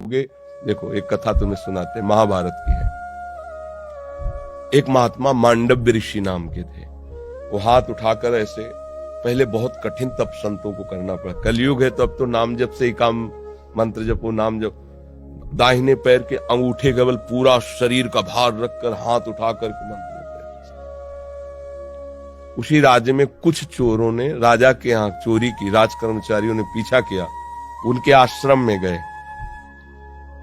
देखो एक कथा तुम्हें सुनाते, महाभारत की है। एक महात्मा मांडव्य ऋषि नाम के थे। वो हाथ उठाकर ऐसे, पहले बहुत कठिन तप संतों को करना पड़ा। कलयुग है तो अब तो नाम जप से ही काम, मंत्र जपो, नाम जप। दाहिने पैर के अंगूठे केवल पूरा शरीर का भार रखकर हाथ उठाकर के मंत्र जप। उसी राज्य में कुछ चोरों ने राजा के यहाँ चोरी की, राज कर्मचारियों ने पीछा किया, उनके आश्रम में गए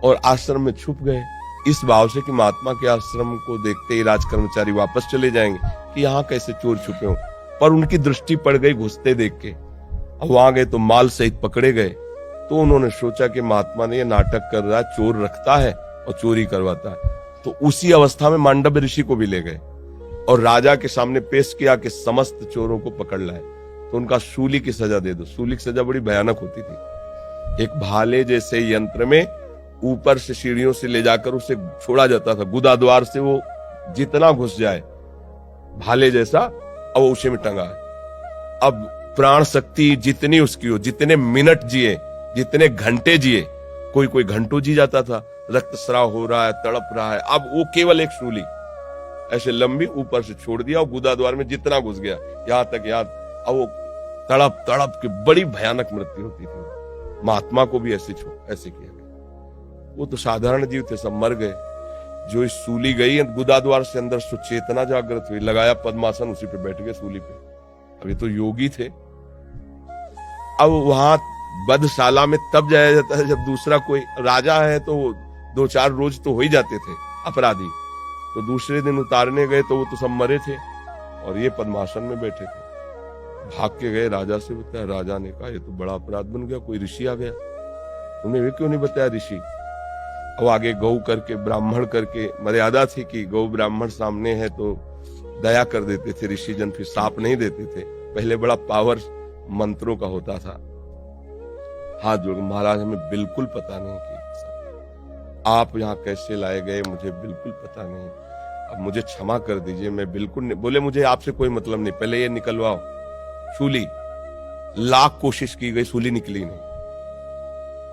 और आश्रम में छुप गए, इस भाव से कि महात्मा के आश्रम को देखते ही राज कर्मचारी वापस चले जाएंगे कि यहाँ कैसे चोर छुपे हो। पर उनकी दृष्टि पड़ गई घुसते देख के। अब वहां गए तो माल सहित पकड़े गए। तो उन्होंने सोचा कि महात्मा ने ये नाटक कर रहा है, चोर रखता है और चोरी करवाता है। तो उसी अवस्था में मांडव्य ऋषि को भी ले गए और राजा के सामने पेश किया कि समस्त चोरों को पकड़ लाए तो उनका सूली की सजा दे दो। सूली की सजा बड़ी भयानक होती थी। एक भाले जैसे यंत्र में ऊपर से सीढ़ियों से ले जाकर उसे छोड़ा जाता था, गुदा द्वार से वो जितना घुस जाए भाले जैसा, अब वो उसे में टंगा है। अब प्राण शक्ति जितनी उसकी हो, जितने मिनट जिए, जितने घंटे जिए, कोई कोई घंटों जी जाता था, रक्तस्राव हो रहा है, तड़प रहा है। अब वो केवल एक सूली ऐसे लंबी ऊपर से छोड़ दिया और गुदा द्वार में जितना घुस गया यहां तक, यहां अब वो तड़प तड़प की बड़ी भयानक मृत्यु होती थी। महात्मा को भी ऐसे किया गया। वो तो साधारण जीव थे, सब मर गए। जो इस सूली गई गुदा द्वार से अंदर सुचेतना जागृत हुई, लगाया पद्मासन, उसी पे बैठ गए सूली पे। अब ये तो योगी थे। अब वहां बधशाला में तब जाया जाता है जब दूसरा कोई राजा है तो 2-4 रोज तो हो ही जाते थे अपराधी, तो दूसरे दिन उतारने गए तो वो तो सब मरे थे और ये पद्मासन में बैठे थे। भाग के गए राजा से बताया। राजा ने कहा ये तो बड़ा अपराध बन गया, कोई ऋषि आ गया, तुमने वे क्यों नहीं बताया ऋषि। अब आगे गौ करके, ब्राह्मण करके मर्यादा थी कि गौ ब्राह्मण सामने है तो दया कर देते थे ऋषि जन, फिर साप नहीं देते थे। पहले बड़ा पावर मंत्रों का होता था। हाथ जोड़, महाराज हमें बिल्कुल पता नहीं कि आप यहाँ कैसे लाए गए, मुझे बिल्कुल पता नहीं, अब मुझे क्षमा कर दीजिए, मैं बिल्कुल नहीं। बोले मुझे आपसे कोई मतलब नहीं, पहले ये निकलवाओ सूली। लाख कोशिश की गई, सूली निकली नहीं,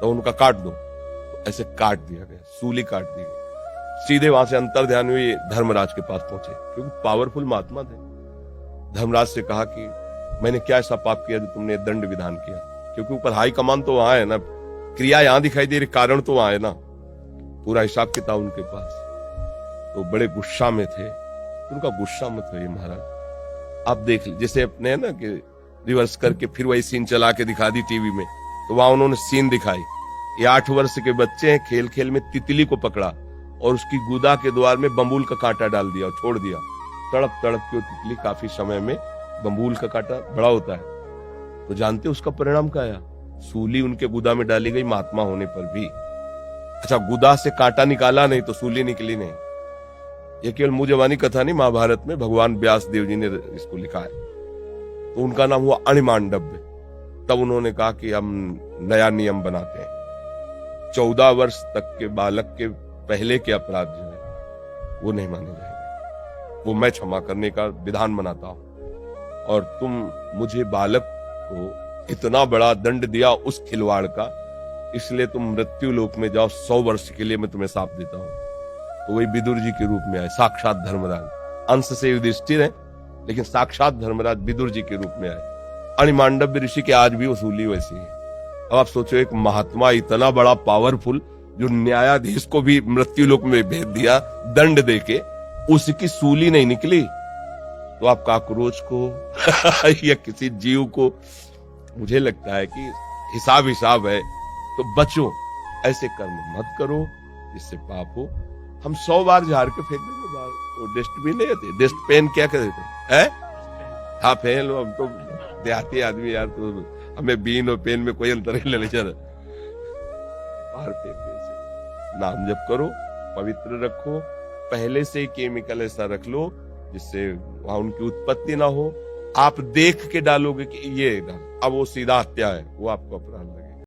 तो उनका काट दो। तो ऐसे काट दिया गया, सूली काट दी गई। सीधे वहां से अंतर ध्यान हुई, धर्मराज के पास पहुंचे, क्योंकि पावरफुल महात्मा थे। धर्मराज से कहा कि मैंने क्या ऐसा पाप किया जो तुमने दंड विधान किया, क्योंकि ऊपर हाई कमान तो वहां है ना, क्रिया यहां दिखाई दे रही, कारण तो वहां है ना, पूरा हिसाब किताब उनके पास। तो बड़े गुस्सा में थे। उनका गुस्सा मत होइए महाराज, आप देख लीजिए, जैसे अपने है ना कि रिवर्स करके फिर वही सीन चला के दिखा दी टीवी में, तो वहां उन्होंने सीन दिखाई। ये 8 वर्ष के बच्चे हैं, खेल खेल में तितली को पकड़ा और उसकी गुदा के द्वार में बम्बूल का कांटा डाल दिया और छोड़ दिया। तड़प तड़प के तितली काफी समय में, बम्बूल का कांटा बड़ा होता है, तो जानते उसका परिणाम क्या आया, सूली उनके गुदा में डाली गई महात्मा होने पर भी। अच्छा, गुदा से कांटा निकाला नहीं तो सूली निकली नहीं। यह केवल मुंह जबानी कथा नहीं, महाभारत में भगवान व्यास देव जी ने इसको लिखा है। तो उनका नाम हुआ अणिमांडव्य। तब उन्होंने कहा कि हम नया नियम बनाते हैं, 14 वर्ष तक के बालक के पहले के अपराध जो है वो नहीं माने जाएंगे, वो मैं क्षमा करने का विधान बनाता हूं। और तुम मुझे बालक को इतना बड़ा दंड दिया उस खिलवाड़ का, इसलिए तुम मृत्यु लोक में जाओ, 100 वर्ष के लिए मैं तुम्हें शाप देता हूं। तो वही विदुर जी के रूप में आए, साक्षात धर्मराज। अंश से युधिष्ठिर है लेकिन साक्षात धर्मराज विदुर जी के रूप में आए। अणिमांडव्य ऋषि के आज भी वसूली वैसी है। अब आप सोचो, एक महात्मा इतना बड़ा पावरफुल जो न्यायाधीश को भी मृत्यु लोक में भेज दिया दंड देके, उसकी सूली नहीं निकली, तो आप काकरोच को या किसी जीव को, मुझे लगता है कि हिसाब है, तो बचो, ऐसे कर्म मत करो जिससे पाप हो। हम 100 बार झाड़ के फेंक देंगे बाहर, वो डस्टबिन नहीं आते, डस्टबिन क्या कहते हैं, हाँ फेंक लो। हम तो देहाती आदमी यार, तो हमें बीन और पेन में कोई अंतर नहीं ले चल, बाहर फेंक दे। नाम जप करो, पवित्र रखो, पहले से ही केमिकल ऐसा रख लो जिससे वहां उनकी उत्पत्ति ना हो। आप देख के डालोगे कि ये डाल, अब वो सीधा हत्या है, वो आपको अपराध